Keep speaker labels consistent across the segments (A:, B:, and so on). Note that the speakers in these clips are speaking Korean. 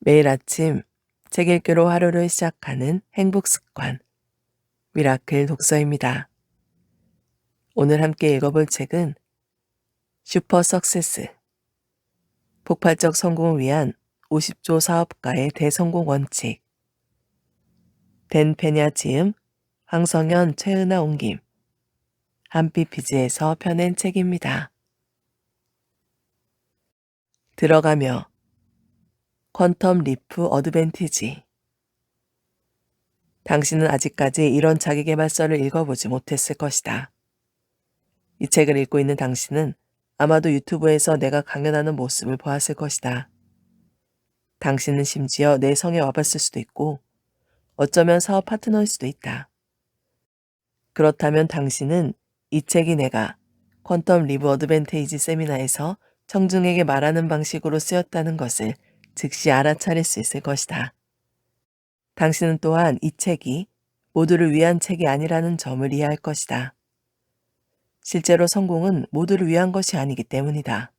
A: 매일 아침 책 읽기로 하루를 시작하는 행복 습관, 미라클 독서입니다. 오늘 함께 읽어볼 책은 슈퍼 석세스, 폭발적 성공을 위한 50조 사업가의 대성공 원칙, 댄 페냐 지음, 황성현, 최은아 옮김, 한빛비즈에서 펴낸 책입니다. 들어가며 퀀텀 리프 어드밴티지. 당신은 아직까지 이런 자기계발서를 읽어보지 못했을 것이다. 이 책을 읽고 있는 당신은 아마도 유튜브에서 내가 강연하는 모습을 보았을 것이다. 당신은 심지어 내 성에 와봤을 수도 있고 어쩌면 사업 파트너일 수도 있다. 그렇다면 당신은 이 책이 내가 퀀텀 리브 어드밴테이지 세미나에서 청중에게 말하는 방식으로 쓰였다는 것을 즉시 알아차릴 수 있을 것이다. 당신은 또한 이 책이 모두를 위한 책이 아니라는 점을 이해할 것이다. 실제로 성공은 모두를 위한 것이 아니기 때문이다.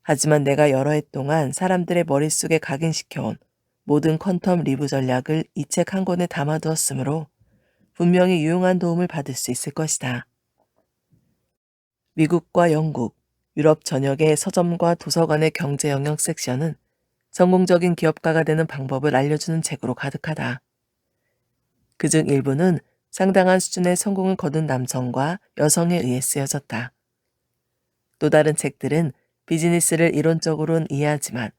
A: 하지만 내가 여러 해 동안 사람들의 머릿속에 각인시켜온 모든 퀀텀 리브 전략을 이 책 한 권에 담아두었으므로 분명히 유용한 도움을 받을 수 있을 것이다. 미국과 영국, 유럽 전역의 서점과 도서관의 경제 영역 섹션은 성공적인 기업가가 되는 방법을 알려주는 책으로 가득하다. 그중 일부는 상당한 수준의 성공을 거둔 남성과 여성에 의해 쓰여졌다. 또 다른 책들은 비즈니스를 이론적으로는 이해하지만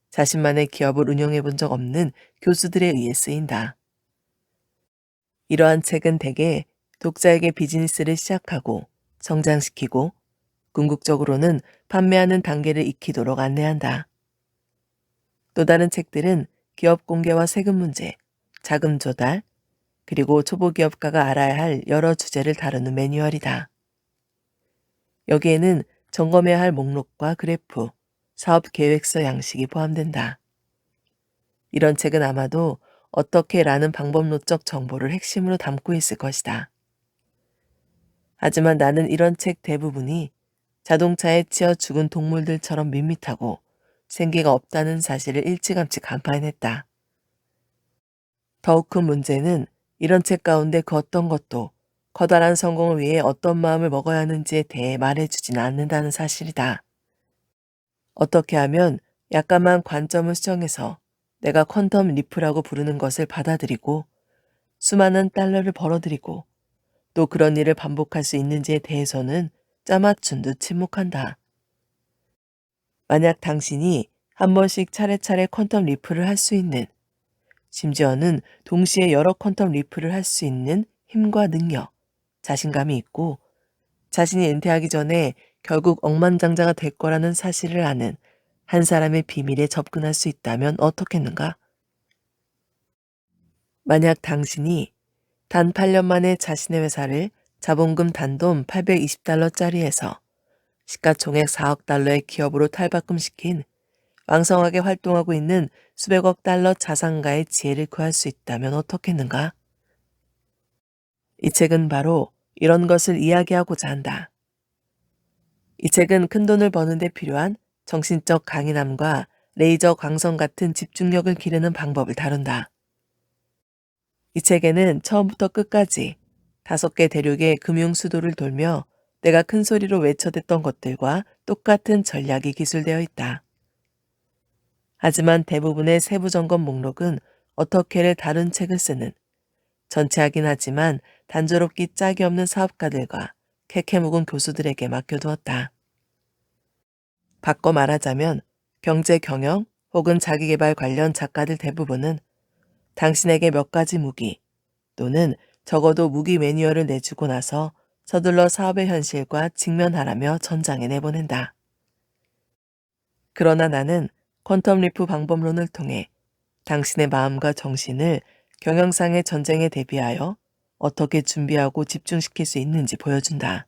A: 자신만의 기업을 운영해 본 적 없는 교수들에 의해 쓰인다. 이러한 책은 대개 독자에게 비즈니스를 시작하고 성장시키고 궁극적으로는 판매하는 단계를 익히도록 안내한다. 또 다른 책들은 기업 공개와 세금 문제, 자금 조달, 그리고 초보 기업가가 알아야 할 여러 주제를 다루는 매뉴얼이다. 여기에는 점검해야 할 목록과 그래프, 사업 계획서 양식이 포함된다. 이런 책은 아마도 어떻게 라는 방법론적 정보를 핵심으로 담고 있을 것이다. 하지만 나는 이런 책 대부분이 자동차에 치여 죽은 동물들처럼 밋밋하고 생기가 없다는 사실을 일찌감치 간파해냈다. 더욱 큰 문제는 이런 책 가운데 그 어떤 것도 커다란 성공을 위해 어떤 마음을 먹어야 하는지에 대해 말해주지는 않는다는 사실이다. 어떻게 하면 약간만 관점을 수정해서 내가 퀀텀 리프라고 부르는 것을 받아들이고 수많은 달러를 벌어들이고 또 그런 일을 반복할 수 있는지에 대해서는 짜맞춘 듯 침묵한다. 만약 당신이 한 번씩 차례차례 퀀텀 리프를 할 수 있는, 심지어는 동시에 여러 퀀텀 리프를 할 수 있는 힘과 능력, 자신감이 있고 자신이 은퇴하기 전에 결국 억만장자가 될 거라는 사실을 아는 한 사람의 비밀에 접근할 수 있다면 어떻겠는가? 만약 당신이 단 8년 만에 자신의 회사를 자본금 단돈 820달러짜리에서 시가총액 4억 달러의 기업으로 탈바꿈시킨 왕성하게 활동하고 있는 수백억 달러 자산가의 지혜를 구할 수 있다면 어떻겠는가? 이 책은 바로 이런 것을 이야기하고자 한다. 이 책은 큰돈을 버는 데 필요한 정신적 강인함과 레이저 광선 같은 집중력을 기르는 방법을 다룬다. 이 책에는 처음부터 끝까지 5개 대륙의 금융 수도를 돌며 내가 큰 소리로 외쳐댔던 것들과 똑같은 전략이 기술되어 있다. 하지만 대부분의 세부 점검 목록은 어떻게를 다룬 책을 쓰는 전체하긴 하지만 단조롭기 짝이 없는 사업가들과 캐캐 묵은 교수들에게 맡겨두었다. 바꿔 말하자면 경제 경영 혹은 자기계발 관련 작가들 대부분은 당신에게 몇 가지 무기 또는 적어도 무기 매뉴얼을 내주고 나서 서둘러 사업의 현실과 직면하라며 전장에 내보낸다. 그러나 나는 퀀텀 리프 방법론을 통해 당신의 마음과 정신을 경영상의 전쟁에 대비하여 어떻게 준비하고 집중시킬 수 있는지 보여준다.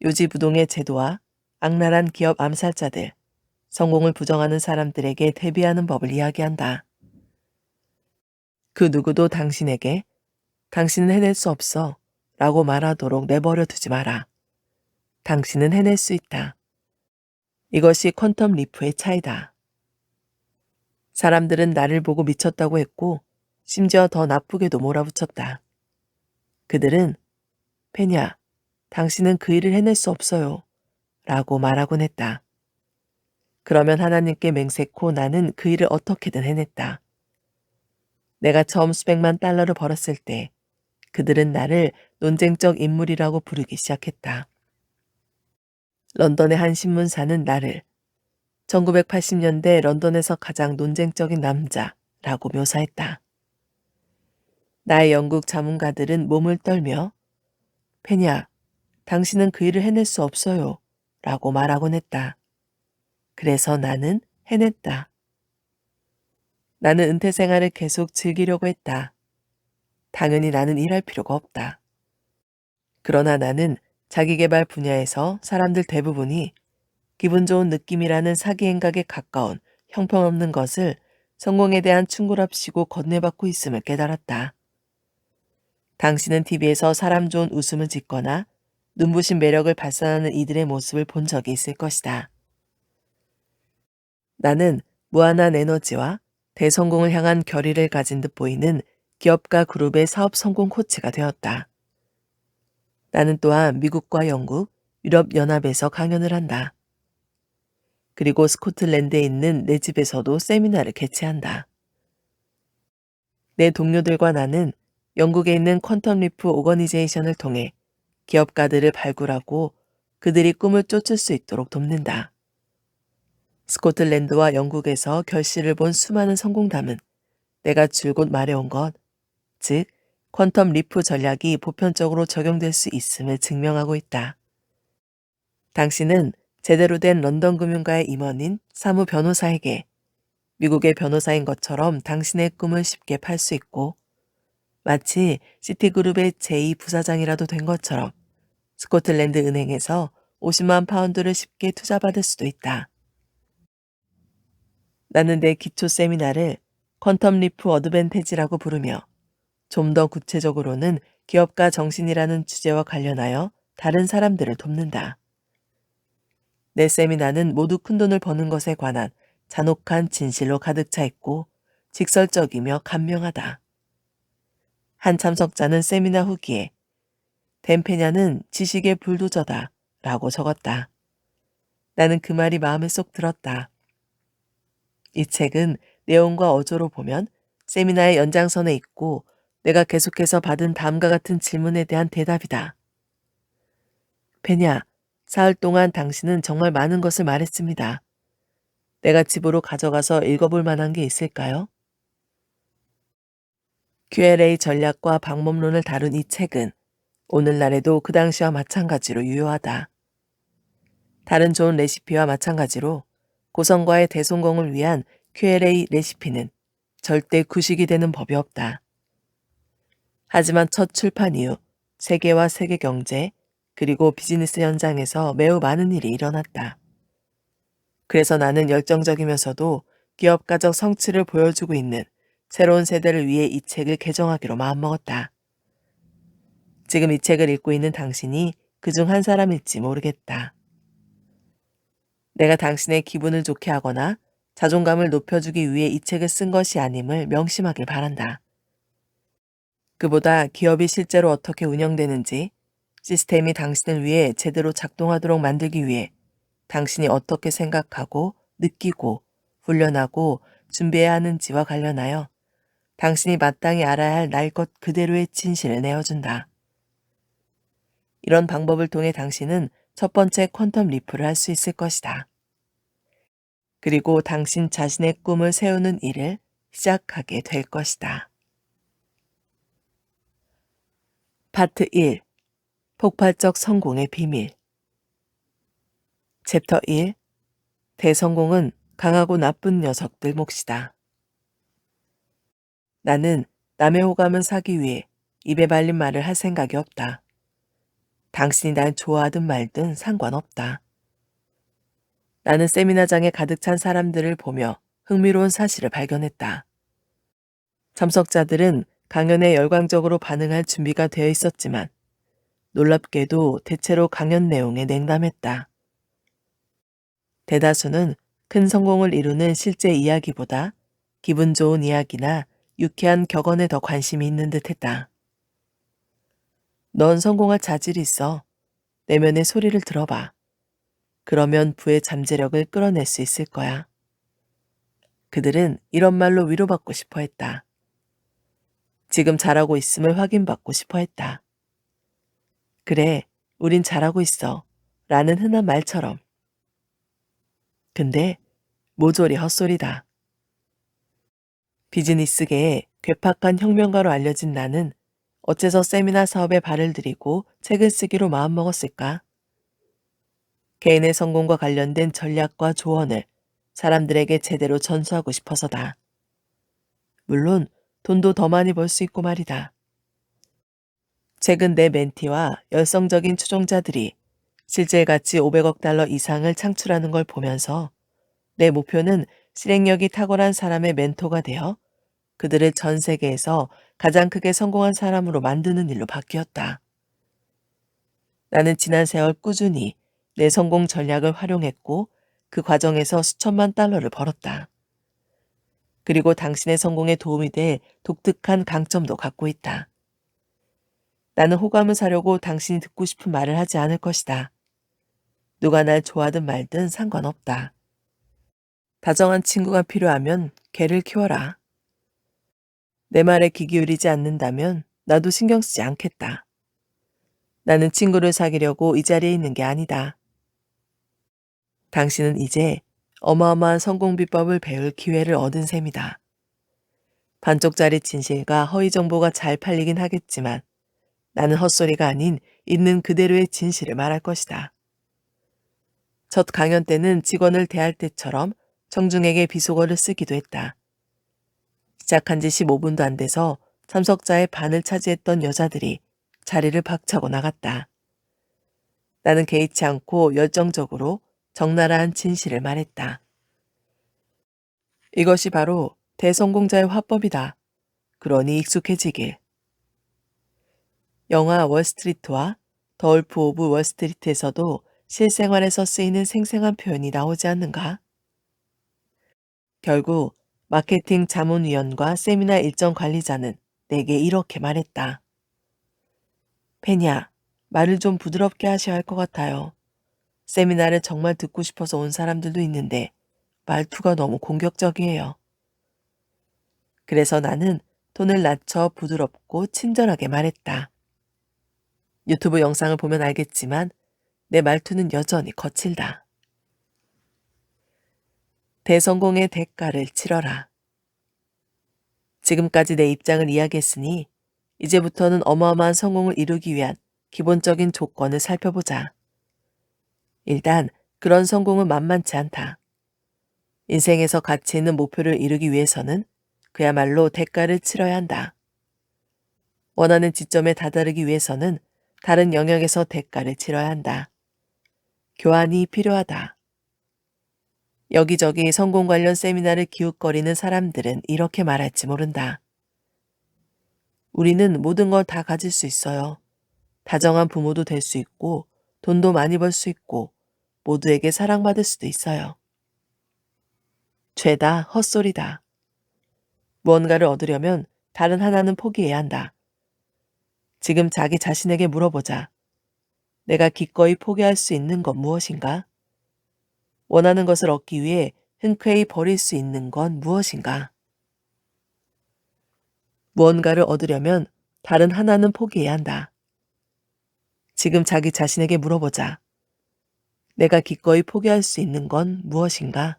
A: 요지부동의 제도와 악랄한 기업 암살자들, 성공을 부정하는 사람들에게 대비하는 법을 이야기한다. 그 누구도 당신에게 당신은 해낼 수 없어 라고 말하도록 내버려 두지 마라. 당신은 해낼 수 있다. 이것이 퀀텀 리프의 차이다. 사람들은 나를 보고 미쳤다고 했고 심지어 더 나쁘게도 몰아붙였다. 그들은 페냐, 당신은 그 일을 해낼 수 없어요. 라고 말하곤 했다. 그러면 하나님께 맹세코 나는 그 일을 어떻게든 해냈다. 내가 처음 수백만 달러를 벌었을 때 그들은 나를 논쟁적 인물이라고 부르기 시작했다. 런던의 한 신문사는 나를 1980년대 런던에서 가장 논쟁적인 남자라고 묘사했다. 나의 영국 자문가들은 몸을 떨며 페냐, 당신은 그 일을 해낼 수 없어요. 라고 말하곤 했다. 그래서 나는 해냈다. 나는 은퇴 생활을 계속 즐기려고 했다. 당연히 나는 일할 필요가 없다. 그러나 나는 자기계발 분야에서 사람들 대부분이 기분 좋은 느낌이라는 사기 행각에 가까운 형편없는 것을 성공에 대한 충고랍시고 건네받고 있음을 깨달았다. 당신은 TV에서 사람 좋은 웃음을 짓거나 눈부신 매력을 발산하는 이들의 모습을 본 적이 있을 것이다. 나는 무한한 에너지와 대성공을 향한 결의를 가진 듯 보이는 기업가 그룹의 사업 성공 코치가 되었다. 나는 또한 미국과 영국, 유럽연합에서 강연을 한다. 그리고 스코틀랜드에 있는 내 집에서도 세미나를 개최한다. 내 동료들과 나는 영국에 있는 퀀텀 리프 오거니제이션을 통해 기업가들을 발굴하고 그들이 꿈을 쫓을 수 있도록 돕는다. 스코틀랜드와 영국에서 결실을 본 수많은 성공담은 내가 줄곧 말해온 것, 즉 퀀텀 리프 전략이 보편적으로 적용될 수 있음을 증명하고 있다. 당신은 제대로 된 런던 금융가의 임원인 사무 변호사에게 미국의 변호사인 것처럼 당신의 꿈을 쉽게 팔 수 있고 마치 시티그룹의 제2부사장이라도 된 것처럼 스코틀랜드 은행에서 50만 파운드를 쉽게 투자받을 수도 있다. 나는 내 기초 세미나를 퀀텀 리프 어드밴티지라고 부르며 좀 더 구체적으로는 기업가 정신이라는 주제와 관련하여 다른 사람들을 돕는다. 내 세미나는 모두 큰돈을 버는 것에 관한 잔혹한 진실로 가득 차 있고 직설적이며 간명하다. 한 참석자는 세미나 후기에 댐페냐는 지식의 불도저다 라고 적었다. 나는 그 말이 마음에 쏙 들었다. 이 책은 내용과 어조로 보면 세미나의 연장선에 있고 내가 계속해서 받은 다음과 같은 질문에 대한 대답이다. 페냐, 사흘 동안 당신은 정말 많은 것을 말했습니다. 내가 집으로 가져가서 읽어볼 만한 게 있을까요? Q&A 전략과 방법론을 다룬 이 책은 오늘날에도 그 당시와 마찬가지로 유효하다. 다른 좋은 레시피와 마찬가지로 고성과의 대성공을 위한 Q&A 레시피는 절대 구식이 되는 법이 없다. 하지만 첫 출판 이후 세계와 세계 경제 그리고 비즈니스 현장에서 매우 많은 일이 일어났다. 그래서 나는 열정적이면서도 기업가적 성취를 보여주고 있는 새로운 세대를 위해 이 책을 개정하기로 마음먹었다. 지금 이 책을 읽고 있는 당신이 그중 한 사람일지 모르겠다. 내가 당신의 기분을 좋게 하거나 자존감을 높여주기 위해 이 책을 쓴 것이 아님을 명심하길 바란다. 그보다 기업이 실제로 어떻게 운영되는지, 시스템이 당신을 위해 제대로 작동하도록 만들기 위해 당신이 어떻게 생각하고 느끼고 훈련하고 준비해야 하는지와 관련하여 당신이 마땅히 알아야 할 날 것 그대로의 진실을 내어준다. 이런 방법을 통해 당신은 첫 번째 퀀텀 리프를 할 수 있을 것이다. 그리고 당신 자신의 꿈을 세우는 일을 시작하게 될 것이다. 파트 1. 폭발적 성공의 비밀. 챕터 1. 대성공은 강하고 나쁜 녀석들 몫이다. 나는 남의 호감을 사기 위해 입에 발린 말을 할 생각이 없다. 당신이 날 좋아하든 말든 상관없다. 나는 세미나장에 가득 찬 사람들을 보며 흥미로운 사실을 발견했다. 참석자들은 강연에 열광적으로 반응할 준비가 되어 있었지만 놀랍게도 대체로 강연 내용에 냉담했다. 대다수는 큰 성공을 이루는 실제 이야기보다 기분 좋은 이야기나 유쾌한 격언에 더 관심이 있는 듯했다. 넌 성공할 자질이 있어. 내면의 소리를 들어봐. 그러면 부의 잠재력을 끌어낼 수 있을 거야. 그들은 이런 말로 위로받고 싶어 했다. 지금 잘하고 있음을 확인받고 싶어 했다. 그래, 우린 잘하고 있어. 라는 흔한 말처럼. 근데 모조리 헛소리다. 비즈니스계의 괴팍한 혁명가로 알려진 나는 어째서 세미나 사업에 발을 들이고 책을 쓰기로 마음먹었을까? 개인의 성공과 관련된 전략과 조언을 사람들에게 제대로 전수하고 싶어서다. 물론 돈도 더 많이 벌 수 있고 말이다. 최근 내 멘티와 열성적인 추종자들이 실질 가치 500억 달러 이상을 창출하는 걸 보면서 내 목표는 실행력이 탁월한 사람의 멘토가 되어 그들을 전 세계에서 가장 크게 성공한 사람으로 만드는 일로 바뀌었다. 나는 지난 세월 꾸준히 내 성공 전략을 활용했고 그 과정에서 수천만 달러를 벌었다. 그리고 당신의 성공에 도움이 될 독특한 강점도 갖고 있다. 나는 호감을 사려고 당신이 듣고 싶은 말을 하지 않을 것이다. 누가 날 좋아하든 말든 상관없다. 다정한 친구가 필요하면 개를 키워라. 내 말에 귀 기울이지 않는다면 나도 신경 쓰지 않겠다. 나는 친구를 사귀려고 이 자리에 있는 게 아니다. 당신은 이제 어마어마한 성공 비법을 배울 기회를 얻은 셈이다. 반쪽짜리 진실과 허위 정보가 잘 팔리긴 하겠지만 나는 헛소리가 아닌 있는 그대로의 진실을 말할 것이다. 첫 강연 때는 직원을 대할 때처럼 청중에게 비속어를 쓰기도 했다. 시작한 지 15분도 안 돼서 참석자의 반을 차지했던 여자들이 자리를 박차고 나갔다. 나는 개의치 않고 열정적으로 적나라한 진실을 말했다. 이것이 바로 대성공자의 화법이다. 그러니 익숙해지길. 영화 월스트리트와 더 울프 오브 월스트리트에서도 실생활에서 쓰이는 생생한 표현이 나오지 않는가? 결국 마케팅 자문위원과 세미나 일정 관리자는 내게 이렇게 말했다. 페냐, 말을 좀 부드럽게 하셔야 할 것 같아요. 세미나를 정말 듣고 싶어서 온 사람들도 있는데 말투가 너무 공격적이에요. 그래서 나는 톤을 낮춰 부드럽고 친절하게 말했다. 유튜브 영상을 보면 알겠지만 내 말투는 여전히 거칠다. 대성공의 대가를 치러라. 지금까지 내 입장을 이야기했으니 이제부터는 어마어마한 성공을 이루기 위한 기본적인 조건을 살펴보자. 일단 그런 성공은 만만치 않다. 인생에서 가치 있는 목표를 이루기 위해서는 그야말로 대가를 치러야 한다. 원하는 지점에 다다르기 위해서는 다른 영역에서 대가를 치러야 한다. 교환이 필요하다. 여기저기 성공 관련 세미나를 기웃거리는 사람들은 이렇게 말할지 모른다. 우리는 모든 걸 다 가질 수 있어요. 다정한 부모도 될 수 있고 돈도 많이 벌 수 있고 모두에게 사랑받을 수도 있어요. 죄다 헛소리다. 무언가를 얻으려면 다른 하나는 포기해야 한다. 지금 자기 자신에게 물어보자. 내가 기꺼이 포기할 수 있는 건 무엇인가? 원하는 것을 얻기 위해 흔쾌히 버릴 수 있는 건 무엇인가? 무언가를 얻으려면 다른 하나는 포기해야 한다. 지금 자기 자신에게 물어보자. 내가 기꺼이 포기할 수 있는 건 무엇인가?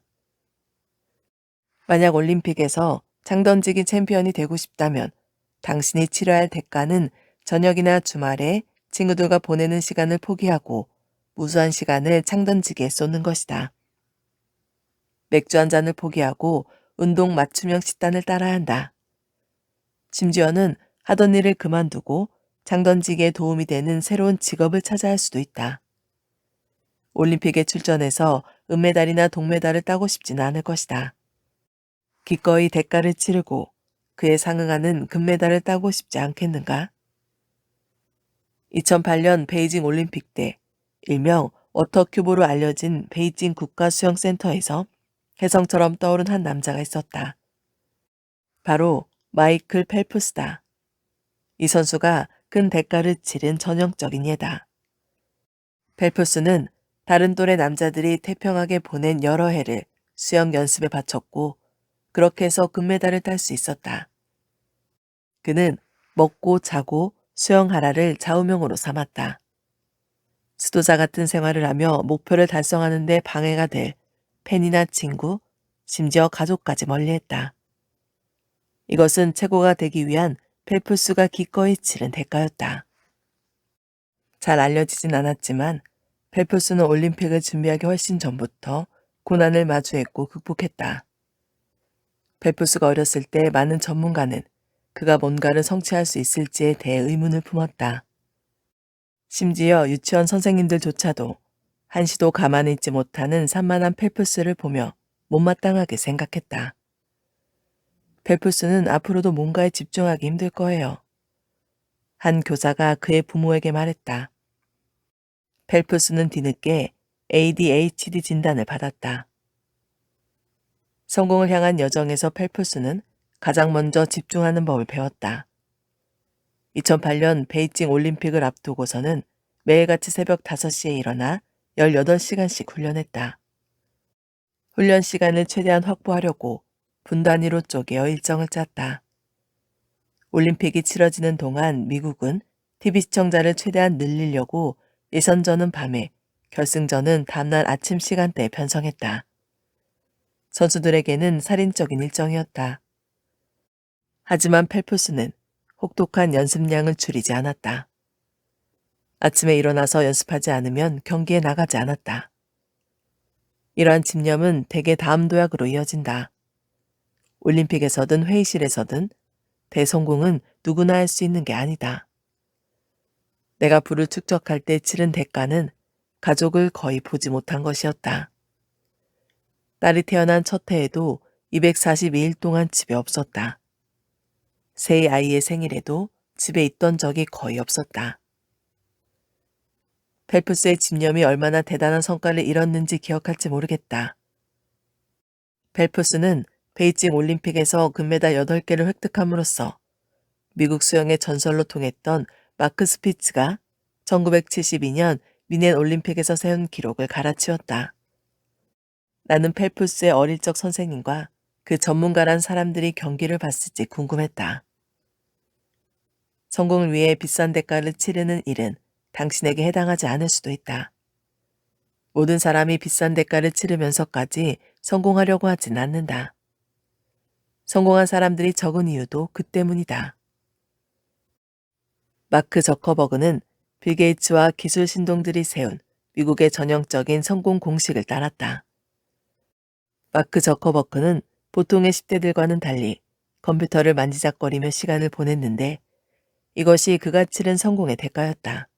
A: 만약 올림픽에서 장던지기 챔피언이 되고 싶다면 당신이 치러야 할 대가는 저녁이나 주말에 친구들과 보내는 시간을 포기하고 무수한 시간을 창던지기에 쏟는 것이다. 맥주 한 잔을 포기하고 운동 맞춤형 식단을 따라야 한다. 심지어는 하던 일을 그만두고 장던지기에 도움이 되는 새로운 직업을 찾아야 할 수도 있다. 올림픽에 출전해서 은메달이나 동메달을 따고 싶지는 않을 것이다. 기꺼이 대가를 치르고 그에 상응하는 금메달을 따고 싶지 않겠는가? 2008년 베이징 올림픽 때 일명 워터큐브로 알려진 베이징 국가수영센터에서 혜성처럼 떠오른 한 남자가 있었다. 바로 마이클 펠프스다. 이 선수가 큰 대가를 치른 전형적인 예다. 펠프스는 다른 또래 남자들이 태평하게 보낸 여러 해를 수영 연습에 바쳤고 그렇게 해서 금메달을 딸 수 있었다. 그는 먹고 자고 수영하라를 좌우명으로 삼았다. 수도자 같은 생활을 하며 목표를 달성하는 데 방해가 될 팬이나 친구, 심지어 가족까지 멀리했다. 이것은 최고가 되기 위한 펠프스가 기꺼이 치른 대가였다. 잘 알려지진 않았지만 펠프스는 올림픽을 준비하기 훨씬 전부터 고난을 마주했고 극복했다. 펠프스가 어렸을 때 많은 전문가는 그가 뭔가를 성취할 수 있을지에 대해 의문을 품었다. 심지어 유치원 선생님들조차도 한시도 가만히 있지 못하는 산만한 펠프스를 보며 못마땅하게 생각했다. 펠프스는 앞으로도 뭔가에 집중하기 힘들 거예요. 한 교사가 그의 부모에게 말했다. 펠프스는 뒤늦게 ADHD 진단을 받았다. 성공을 향한 여정에서 펠프스는 가장 먼저 집중하는 법을 배웠다. 2008년 베이징 올림픽을 앞두고서는 매일같이 새벽 5시에 일어나 18시간씩 훈련했다. 훈련 시간을 최대한 확보하려고 분 단위로 쪼개어 일정을 짰다. 올림픽이 치러지는 동안 미국은 TV 시청자를 최대한 늘리려고 예선전은 밤에, 결승전은 다음날 아침 시간대에 편성했다. 선수들에게는 살인적인 일정이었다. 하지만 펠프스는 혹독한 연습량을 줄이지 않았다. 아침에 일어나서 연습하지 않으면 경기에 나가지 않았다. 이러한 집념은 대개 다음 도약으로 이어진다. 올림픽에서든 회의실에서든 대성공은 누구나 할 수 있는 게 아니다. 내가 부를 축적할 때 치른 대가는 가족을 거의 보지 못한 것이었다. 딸이 태어난 첫 해에도 242일 동안 집에 없었다. 새 아이의 생일에도 집에 있던 적이 거의 없었다. 펠프스의 집념이 얼마나 대단한 성과를 이뤘는지 기억할지 모르겠다. 펠프스는 베이징 올림픽에서 금메달 8개를 획득함으로써 미국 수영의 전설로 통했던 마크 스피츠가 1972년 미넨 올림픽에서 세운 기록을 갈아치웠다. 나는 펠프스의 어릴 적 선생님과 그 전문가란 사람들이 경기를 봤을지 궁금했다. 성공을 위해 비싼 대가를 치르는 일은 당신에게 해당하지 않을 수도 있다. 모든 사람이 비싼 대가를 치르면서까지 성공하려고 하진 않는다. 성공한 사람들이 적은 이유도 그 때문이다. 마크 저커버그는 빌 게이츠와 기술 신동들이 세운 미국의 전형적인 성공 공식을 따랐다. 마크 저커버그는 보통의 10대들과는 달리 컴퓨터를 만지작거리며 시간을 보냈는데 이것이 그가 치른 성공의 대가였다.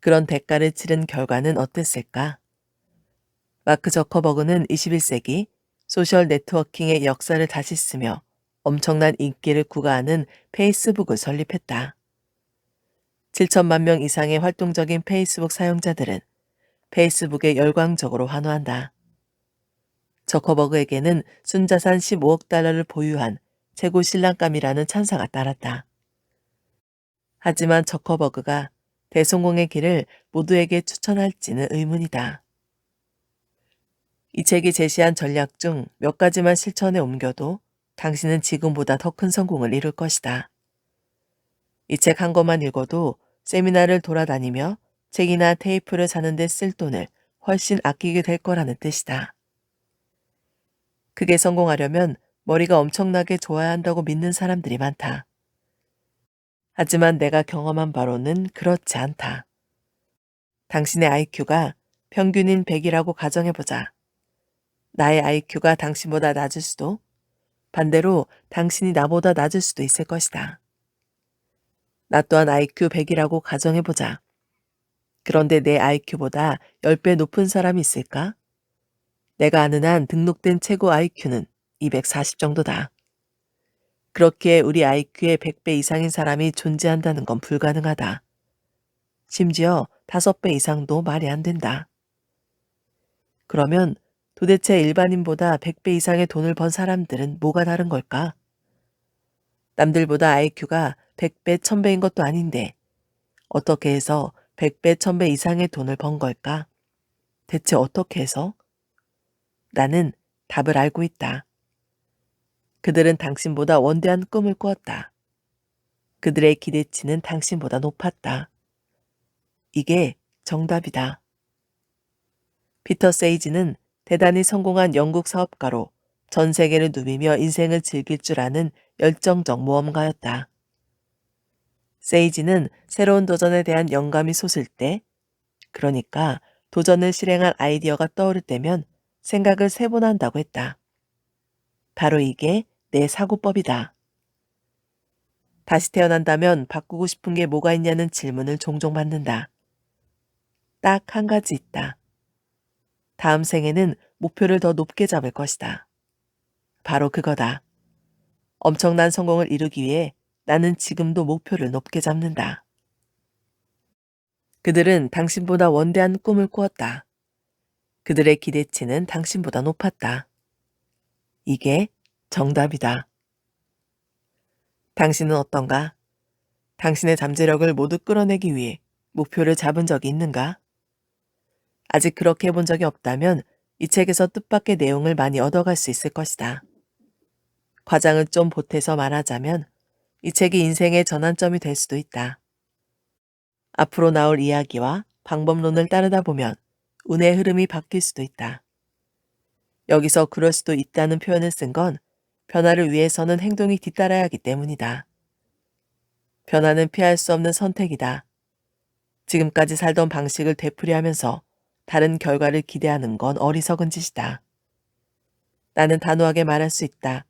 A: 그런 대가를 치른 결과는 어땠을까? 마크 저커버그는 21세기 소셜 네트워킹의 역사를 다시 쓰며 엄청난 인기를 구가하는 페이스북을 설립했다. 7천만 명 이상의 활동적인 페이스북 사용자들은 페이스북에 열광적으로 환호한다. 저커버그에게는 순자산 15억 달러를 보유한 최고 신랑감이라는 찬사가 따랐다. 하지만 저커버그가 대성공의 길을 모두에게 추천할지는 의문이다. 이 책이 제시한 전략 중 몇 가지만 실천에 옮겨도 당신은 지금보다 더 큰 성공을 이룰 것이다. 이 책 한 권만 읽어도 세미나를 돌아다니며 책이나 테이프를 사는 데 쓸 돈을 훨씬 아끼게 될 거라는 뜻이다. 크게 성공하려면 머리가 엄청나게 좋아야 한다고 믿는 사람들이 많다. 하지만 내가 경험한 바로는 그렇지 않다. 당신의 IQ가 평균인 100이라고 가정해보자. 나의 IQ가 당신보다 낮을 수도, 반대로 당신이 나보다 낮을 수도 있을 것이다. 나 또한 IQ 100이라고 가정해보자. 그런데 내 IQ보다 10배 높은 사람이 있을까? 내가 아는 한 등록된 최고 IQ는 240 정도다. 그렇기에 우리 IQ의 100배 이상인 사람이 존재한다는 건 불가능하다. 심지어 5배 이상도 말이 안 된다. 그러면 도대체 일반인보다 100배 이상의 돈을 번 사람들은 뭐가 다른 걸까? 남들보다 IQ가 100배, 1000배인 것도 아닌데 어떻게 해서 100배, 1000배 이상의 돈을 번 걸까? 대체 어떻게 해서? 나는 답을 알고 있다. 그들은 당신보다 원대한 꿈을 꾸었다. 그들의 기대치는 당신보다 높았다. 이게 정답이다. 피터 세이지는 대단히 성공한 영국 사업가로 전 세계를 누비며 인생을 즐길 줄 아는 열정적 모험가였다. 세이지는 새로운 도전에 대한 영감이 솟을 때, 그러니까 도전을 실행할 아이디어가 떠오를 때면 생각을 세 번 한다고 했다. 바로 이게 내 사고법이다. 다시 태어난다면 바꾸고 싶은 게 뭐가 있냐는 질문을 종종 받는다. 딱 한 가지 있다. 다음 생에는 목표를 더 높게 잡을 것이다. 바로 그거다. 엄청난 성공을 이루기 위해 나는 지금도 목표를 높게 잡는다. 그들은 당신보다 원대한 꿈을 꾸었다. 그들의 기대치는 당신보다 높았다. 이게 정답이다. 당신은 어떤가? 당신의 잠재력을 모두 끌어내기 위해 목표를 잡은 적이 있는가? 아직 그렇게 해본 적이 없다면 이 책에서 뜻밖의 내용을 많이 얻어갈 수 있을 것이다. 과장을 좀 보태서 말하자면 이 책이 인생의 전환점이 될 수도 있다. 앞으로 나올 이야기와 방법론을 따르다 보면 운의 흐름이 바뀔 수도 있다. 여기서 그럴 수도 있다는 표현을 쓴 건 변화를 위해서는 행동이 뒤따라야 하기 때문이다. 변화는 피할 수 없는 선택이다. 지금까지 살던 방식을 되풀이하면서 다른 결과를 기대하는 건 어리석은 짓이다. 나는 단호하게 말할 수 있다.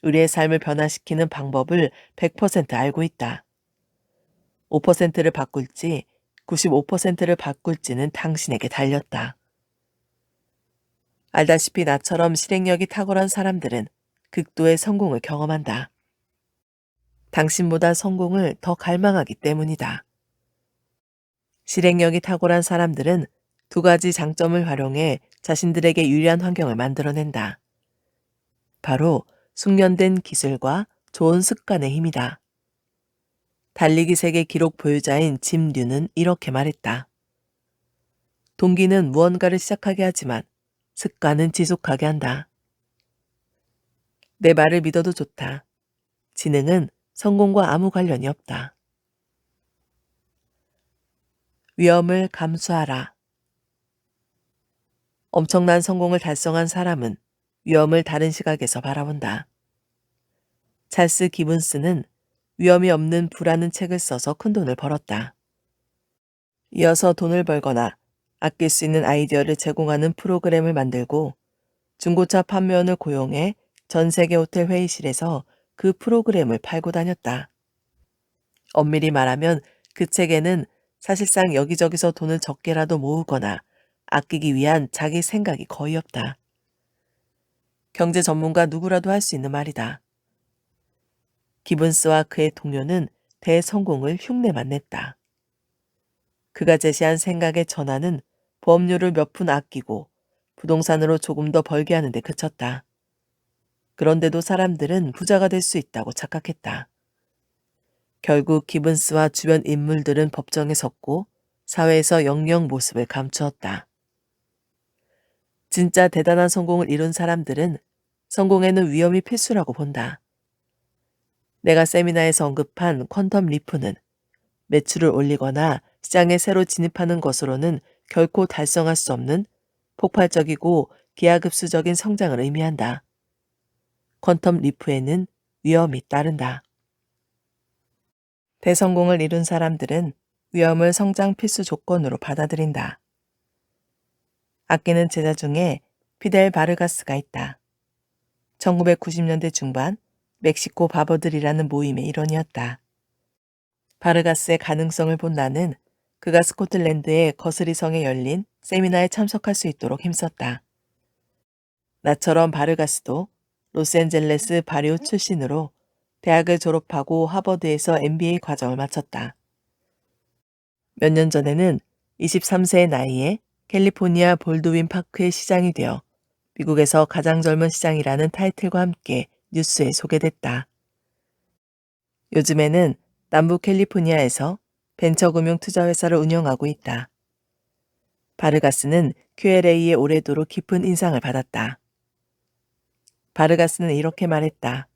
A: 우리의 삶을 변화시키는 방법을 100% 알고 있다. 5%를 바꿀지 95%를 바꿀지는 당신에게 달렸다. 알다시피 나처럼 실행력이 탁월한 사람들은 극도의 성공을 경험한다. 당신보다 성공을 더 갈망하기 때문이다. 실행력이 탁월한 사람들은 두 가지 장점을 활용해 자신들에게 유리한 환경을 만들어낸다. 바로 숙련된 기술과 좋은 습관의 힘이다. 달리기 세계 기록 보유자인 짐 류는 이렇게 말했다. 동기는 무언가를 시작하게 하지만 습관은 지속하게 한다. 내 말을 믿어도 좋다. 지능은 성공과 아무 관련이 없다. 위험을 감수하라. 엄청난 성공을 달성한 사람은 위험을 다른 시각에서 바라본다. 찰스 기븐스는 위험이 없는 부라는 책을 써서 큰돈을 벌었다. 이어서 돈을 벌거나 아낄 수 있는 아이디어를 제공하는 프로그램을 만들고 중고차 판매원을 고용해 전 세계 호텔 회의실에서 그 프로그램을 팔고 다녔다. 엄밀히 말하면 그 책에는 사실상 여기저기서 돈을 적게라도 모으거나 아끼기 위한 자기 생각이 거의 없다. 경제 전문가 누구라도 할 수 있는 말이다. 기븐스와 그의 동료는 대성공을 흉내만 냈다. 그가 제시한 생각의 전환은 보험료를 몇 푼 아끼고 부동산으로 조금 더 벌게 하는 데 그쳤다. 그런데도 사람들은 부자가 될 수 있다고 착각했다. 결국 기븐스와 주변 인물들은 법정에 섰고 사회에서 영영 모습을 감추었다. 진짜 대단한 성공을 이룬 사람들은 성공에는 위험이 필수라고 본다. 내가 세미나에서 언급한 퀀텀 리프는 매출을 올리거나 시장에 새로 진입하는 것으로는 결코 달성할 수 없는 폭발적이고 기하급수적인 성장을 의미한다. 퀀텀 리프에는 위험이 따른다. 대성공을 이룬 사람들은 위험을 성장 필수 조건으로 받아들인다. 아끼는 제자 중에 피델 바르가스가 있다. 1990년대 중반 멕시코 바버들이라는 모임의 일원이었다. 바르가스의 가능성을 본 나는 그가 스코틀랜드의 거스리성에 열린 세미나에 참석할 수 있도록 힘썼다. 나처럼 바르가스도 로스앤젤레스 바리우 출신으로 대학을 졸업하고 하버드에서 MBA 과정을 마쳤다. 몇 년 전에는 23세의 나이에 캘리포니아 볼드윈 파크의 시장이 되어 미국에서 가장 젊은 시장이라는 타이틀과 함께 뉴스에 소개됐다. 요즘에는 남부 캘리포니아에서 벤처금융 투자회사를 운영하고 있다. 바르가스는 Q&A의 오래도록 깊은 인상을 받았다. 바르가스는 이렇게 말했다.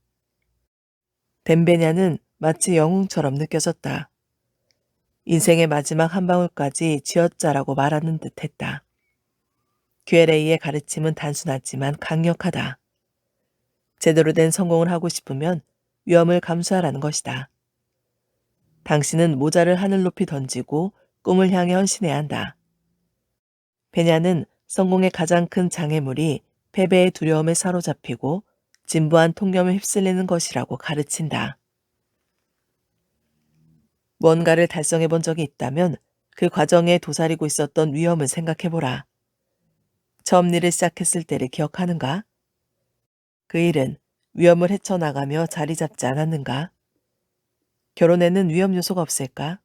A: 덴베냐는 마치 영웅처럼 느껴졌다. 인생의 마지막 한 방울까지 쥐어짜라고 말하는 듯했다. Q&A의 가르침은 단순하지만 강력하다. 제대로 된 성공을 하고 싶으면 위험을 감수하라는 것이다. 당신은 모자를 하늘 높이 던지고 꿈을 향해 헌신해야 한다. 베냐는 성공의 가장 큰 장애물이 패배의 두려움에 사로잡히고 진부한 통념에 휩쓸리는 것이라고 가르친다. 뭔가를 달성해 본 적이 있다면 그 과정에 도사리고 있었던 위험을 생각해보라. 처음 일을 시작했을 때를 기억하는가? 그 일은 위험을 헤쳐나가며 자리 잡지 않았는가? 결혼에는 위험 요소가 없을까?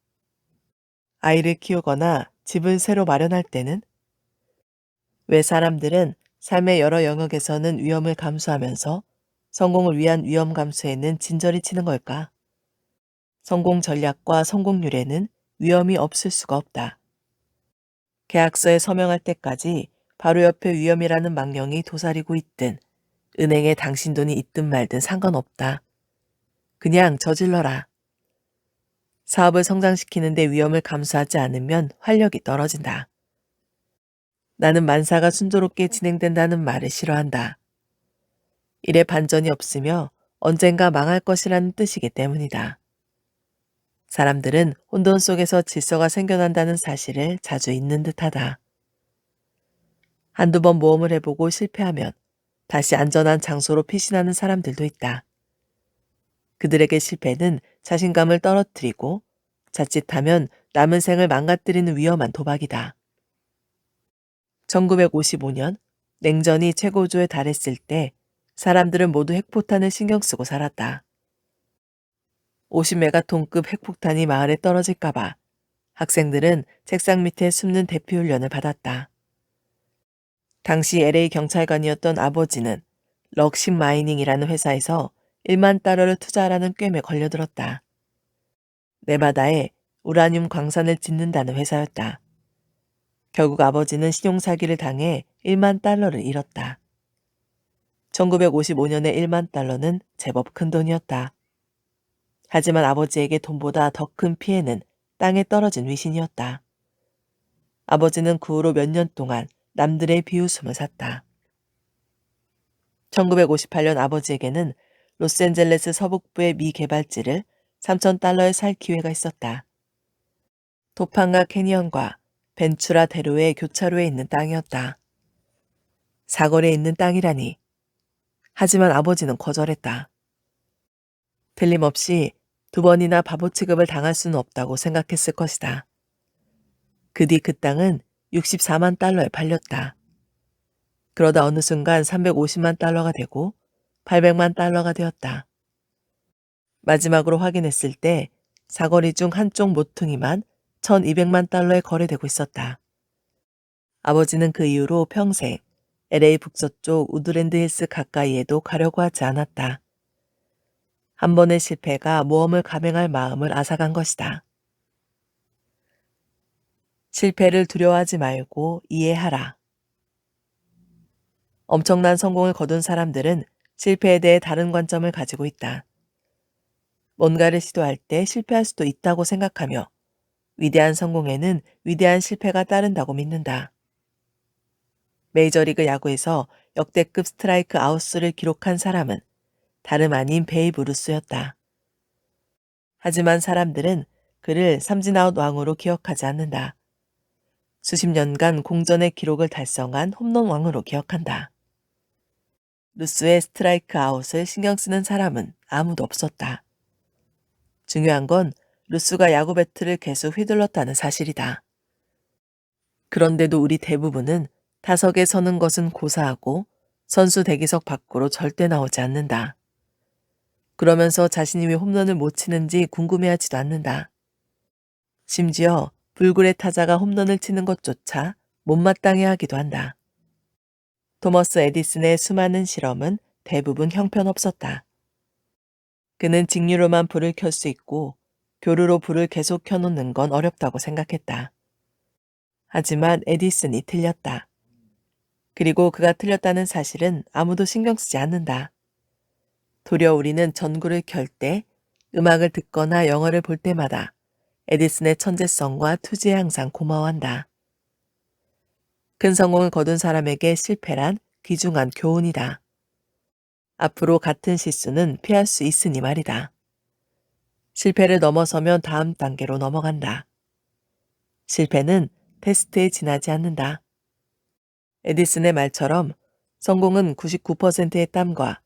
A: 아이를 키우거나 집을 새로 마련할 때는? 왜 사람들은 삶의 여러 영역에서는 위험을 감수하면서 성공을 위한 위험 감수에는 진저리 치는 걸까? 성공 전략과 성공률에는 위험이 없을 수가 없다. 계약서에 서명할 때까지 바로 옆에 위험이라는 망령이 도사리고 있든 은행에 당신 돈이 있든 말든 상관없다. 그냥 저질러라. 사업을 성장시키는데 위험을 감수하지 않으면 활력이 떨어진다. 나는 만사가 순조롭게 진행된다는 말을 싫어한다. 일에 반전이 없으며 언젠가 망할 것이라는 뜻이기 때문이다. 사람들은 혼돈 속에서 질서가 생겨난다는 사실을 자주 잊는 듯하다. 한두 번 모험을 해보고 실패하면 다시 안전한 장소로 피신하는 사람들도 있다. 그들에게 실패는 자신감을 떨어뜨리고 자칫하면 남은 생을 망가뜨리는 위험한 도박이다. 1955년 냉전이 최고조에 달했을 때 사람들은 모두 핵폭탄을 신경 쓰고 살았다. 50메가톤급 핵폭탄이 마을에 떨어질까봐 학생들은 책상 밑에 숨는 대피 훈련을 받았다. 당시 LA 경찰관이었던 아버지는 럭십 마이닝이라는 회사에서 1만 달러를 투자하라는 꿰매 걸려들었다. 네바다에 우라늄 광산을 짓는다는 회사였다. 결국 아버지는 신용사기를 당해 1만 달러를 잃었다. 1955년에 1만 달러는 제법 큰 돈이었다. 하지만 아버지에게 돈보다 더 큰 피해는 땅에 떨어진 위신이었다. 아버지는 그 후로 몇 년 동안 남들의 비웃음을 샀다. 1958년 아버지에게는 로스앤젤레스 서북부의 미 개발지를 3,000달러에 살 기회가 있었다. 토판가 캐니언과 벤추라 대로의 교차로에 있는 땅이었다. 사거리에 있는 땅이라니. 하지만 아버지는 거절했다. 틀림없이 2번이나 바보 취급을 당할 수는 없다고 생각했을 것이다. 그 뒤 그 땅은 64만 달러에 팔렸다. 그러다 어느 순간 350만 달러가 되고 800만 달러가 되었다. 마지막으로 확인했을 때 사거리 중 한쪽 모퉁이만 1200만 달러에 거래되고 있었다. 아버지는 그 이후로 평생 LA 북서쪽 우드랜드 힐스 가까이에도 가려고 하지 않았다. 한 번의 실패가 모험을 감행할 마음을 앗아간 것이다. 실패를 두려워하지 말고 이해하라. 엄청난 성공을 거둔 사람들은 실패에 대해 다른 관점을 가지고 있다. 뭔가를 시도할 때 실패할 수도 있다고 생각하며 위대한 성공에는 위대한 실패가 따른다고 믿는다. 메이저리그 야구에서 역대급 스트라이크 아웃수를 기록한 사람은 다름 아닌 베이브 루스였다. 하지만 사람들은 그를 삼진아웃 왕으로 기억하지 않는다. 수십 년간 공전의 기록을 달성한 홈런 왕으로 기억한다. 루스의 스트라이크 아웃을 신경 쓰는 사람은 아무도 없었다. 중요한 건 루스가 야구 배트를 계속 휘둘렀다는 사실이다. 그런데도 우리 대부분은 타석에 서는 것은 고사하고 선수 대기석 밖으로 절대 나오지 않는다. 그러면서 자신이 왜 홈런을 못 치는지 궁금해하지도 않는다. 심지어 불굴의 타자가 홈런을 치는 것조차 못마땅해 하기도 한다. 토머스 에디슨의 수많은 실험은 대부분 형편없었다. 그는 직류로만 불을 켤 수 있고 교류로 불을 계속 켜놓는 건 어렵다고 생각했다. 하지만 에디슨이 틀렸다. 그리고 그가 틀렸다는 사실은 아무도 신경 쓰지 않는다. 도리어 우리는 전구를 켤 때, 음악을 듣거나 영화를 볼 때마다 에디슨의 천재성과 투지에 항상 고마워한다. 큰 성공을 거둔 사람에게 실패란 귀중한 교훈이다. 앞으로 같은 실수는 피할 수 있으니 말이다. 실패를 넘어서면 다음 단계로 넘어간다. 실패는 테스트에 지나지 않는다. 에디슨의 말처럼 성공은 99%의 땀과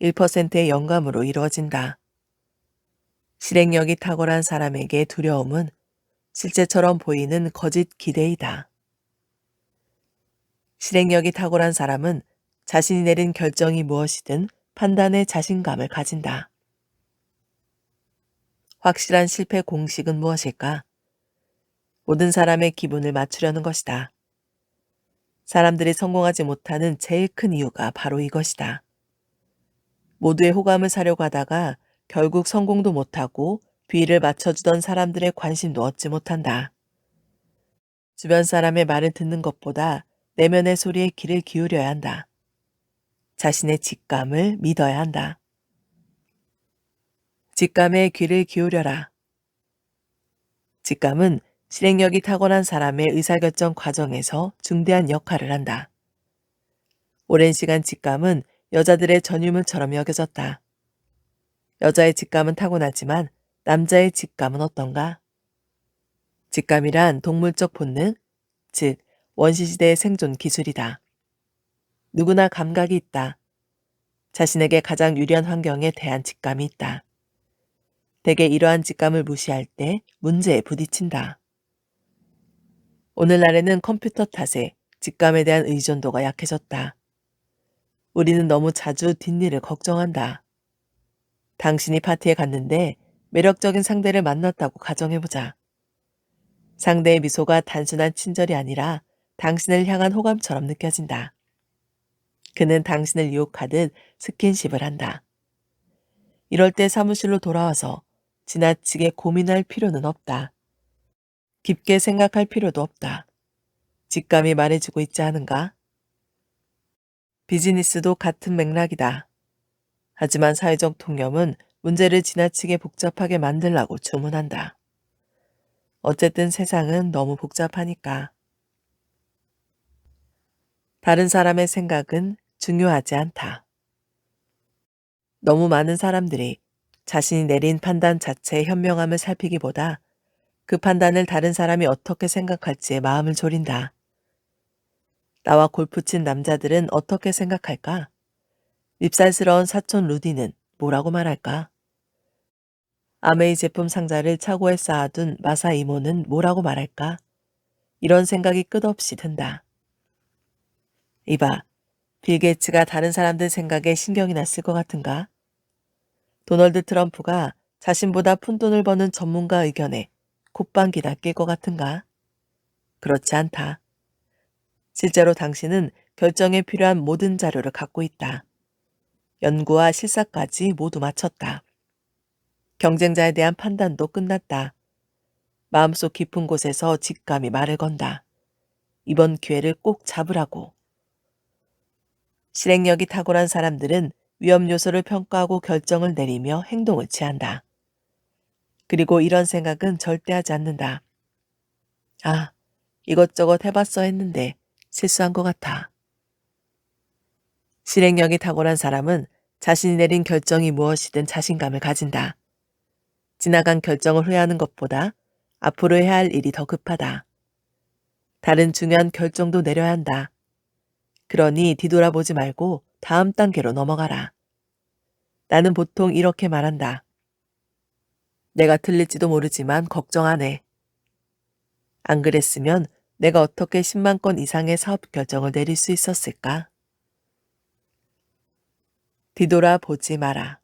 A: 1%의 영감으로 이루어진다. 실행력이 탁월한 사람에게 두려움은 실제처럼 보이는 거짓 기대이다. 실행력이 탁월한 사람은 자신이 내린 결정이 무엇이든 판단에 자신감을 가진다. 확실한 실패 공식은 무엇일까? 모든 사람의 기분을 맞추려는 것이다. 사람들이 성공하지 못하는 제일 큰 이유가 바로 이것이다. 모두의 호감을 사려고 하다가 결국 성공도 못하고 비위를 맞춰주던 사람들의 관심도 얻지 못한다. 주변 사람의 말을 듣는 것보다 내면의 소리에 귀를 기울여야 한다. 자신의 직감을 믿어야 한다. 직감에 귀를 기울여라. 직감은 실행력이 탁월한 사람의 의사결정 과정에서 중대한 역할을 한다. 오랜 시간 직감은 여자들의 전유물처럼 여겨졌다. 여자의 직감은 타고나지만 남자의 직감은 어떤가? 직감이란 동물적 본능, 즉 원시시대의 생존 기술이다. 누구나 감각이 있다. 자신에게 가장 유리한 환경에 대한 직감이 있다. 대개 이러한 직감을 무시할 때 문제에 부딪힌다. 오늘날에는 컴퓨터 탓에 직감에 대한 의존도가 약해졌다. 우리는 너무 자주 뒷일을 걱정한다. 당신이 파티에 갔는데 매력적인 상대를 만났다고 가정해보자. 상대의 미소가 단순한 친절이 아니라 당신을 향한 호감처럼 느껴진다. 그는 당신을 유혹하듯 스킨십을 한다. 이럴 때 사무실로 돌아와서 지나치게 고민할 필요는 없다. 깊게 생각할 필요도 없다. 직감이 말해주고 있지 않은가? 비즈니스도 같은 맥락이다. 하지만 사회적 통념은 문제를 지나치게 복잡하게 만들라고 주문한다. 어쨌든 세상은 너무 복잡하니까. 다른 사람의 생각은 중요하지 않다. 너무 많은 사람들이 자신이 내린 판단 자체의 현명함을 살피기보다 그 판단을 다른 사람이 어떻게 생각할지에 마음을 졸인다. 나와 골프 친 남자들은 어떻게 생각할까? 밉살스러운 사촌 루디는 뭐라고 말할까? 아메이 제품 상자를 차고에 쌓아둔 마사 이모는 뭐라고 말할까? 이런 생각이 끝없이 든다. 이봐, 빌 게이츠가 다른 사람들 생각에 신경이나 쓸 것 같은가? 도널드 트럼프가 자신보다 푼돈을 버는 전문가 의견에 콧방귀나 낄 것 같은가? 그렇지 않다. 실제로 당신은 결정에 필요한 모든 자료를 갖고 있다. 연구와 실사까지 모두 마쳤다. 경쟁자에 대한 판단도 끝났다. 마음속 깊은 곳에서 직감이 말을 건다. 이번 기회를 꼭 잡으라고. 실행력이 탁월한 사람들은 위험 요소를 평가하고 결정을 내리며 행동을 취한다. 그리고 이런 생각은 절대 하지 않는다. 아, 이것저것 해봤어 했는데 실수한 것 같아. 실행력이 탁월한 사람은 자신이 내린 결정이 무엇이든 자신감을 가진다. 지나간 결정을 후회하는 것보다 앞으로 해야 할 일이 더 급하다. 다른 중요한 결정도 내려야 한다. 그러니 뒤돌아보지 말고 다음 단계로 넘어가라. 나는 보통 이렇게 말한다. 내가 틀릴지도 모르지만 걱정 안 해. 안 그랬으면 내가 어떻게 10만 건 이상의 사업 결정을 내릴 수 있었을까? 뒤돌아보지 마라.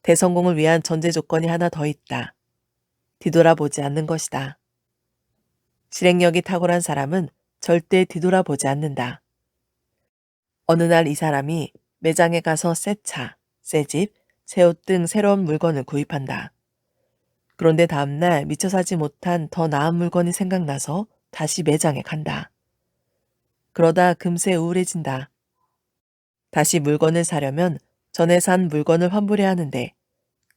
A: 대성공을 위한 전제 조건이 하나 더 있다. 뒤돌아보지 않는 것이다. 실행력이 탁월한 사람은 절대 뒤돌아보지 않는다. 어느 날 이 사람이 매장에 가서 새 차, 새 집, 새 옷 등 새로운 물건을 구입한다. 그런데 다음날 미처 사지 못한 더 나은 물건이 생각나서 다시 매장에 간다. 그러다 금세 우울해진다. 다시 물건을 사려면 전에 산 물건을 환불해야 하는데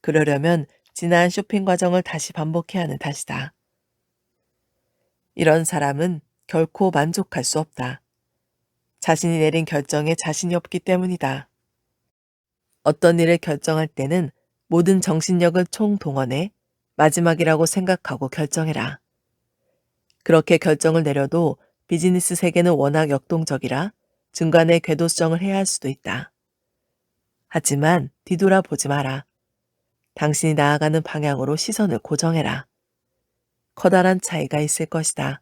A: 그러려면 지난 쇼핑 과정을 다시 반복해야 하는 탓이다. 이런 사람은 결코 만족할 수 없다. 자신이 내린 결정에 자신이 없기 때문이다. 어떤 일을 결정할 때는 모든 정신력을 총동원해 마지막이라고 생각하고 결정해라. 그렇게 결정을 내려도 비즈니스 세계는 워낙 역동적이라 중간에 궤도 수정을 해야 할 수도 있다. 하지만 뒤돌아보지 마라. 당신이 나아가는 방향으로 시선을 고정해라. 커다란 차이가 있을 것이다.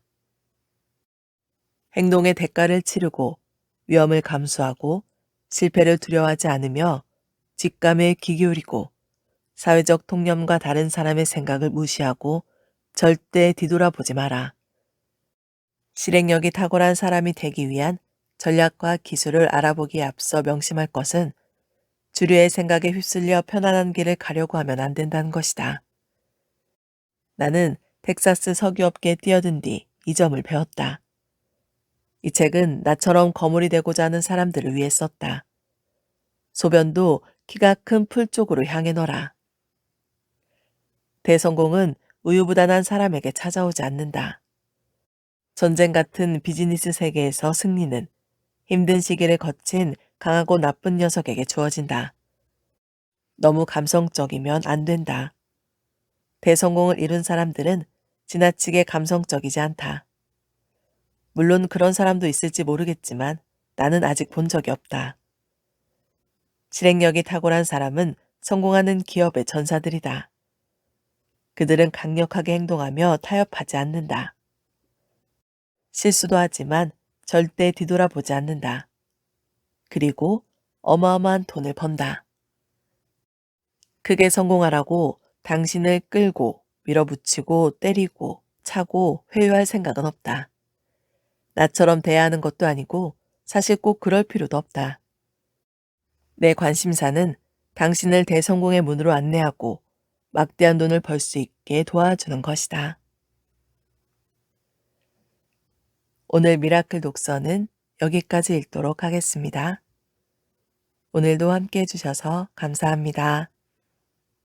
A: 행동의 대가를 치르고 위험을 감수하고 실패를 두려워하지 않으며 직감에 귀 기울이고 사회적 통념과 다른 사람의 생각을 무시하고 절대 뒤돌아보지 마라. 실행력이 탁월한 사람이 되기 위한 전략과 기술을 알아보기에 앞서 명심할 것은 주류의 생각에 휩쓸려 편안한 길을 가려고 하면 안 된다는 것이다. 나는 텍사스 석유업계에 뛰어든 뒤 이 점을 배웠다. 이 책은 나처럼 거물이 되고자 하는 사람들을 위해 썼다. 소변도 키가 큰 풀 쪽으로 향해 넣어라. 대성공은 우유부단한 사람에게 찾아오지 않는다. 전쟁 같은 비즈니스 세계에서 승리는 힘든 시기를 거친 강하고 나쁜 녀석에게 주어진다. 너무 감성적이면 안 된다. 대성공을 이룬 사람들은 지나치게 감성적이지 않다. 물론 그런 사람도 있을지 모르겠지만 나는 아직 본 적이 없다. 실행력이 탁월한 사람은 성공하는 기업의 전사들이다. 그들은 강력하게 행동하며 타협하지 않는다. 실수도 하지만 절대 뒤돌아보지 않는다. 그리고 어마어마한 돈을 번다. 크게 성공하라고 당신을 끌고 밀어붙이고 때리고 차고 회유할 생각은 없다. 나처럼 대해하는 것도 아니고 사실 꼭 그럴 필요도 없다. 내 관심사는 당신을 대성공의 문으로 안내하고 막대한 돈을 벌 수 있게 도와주는 것이다. 오늘 미라클 독서는 여기까지 읽도록 하겠습니다. 오늘도 함께 해주셔서 감사합니다.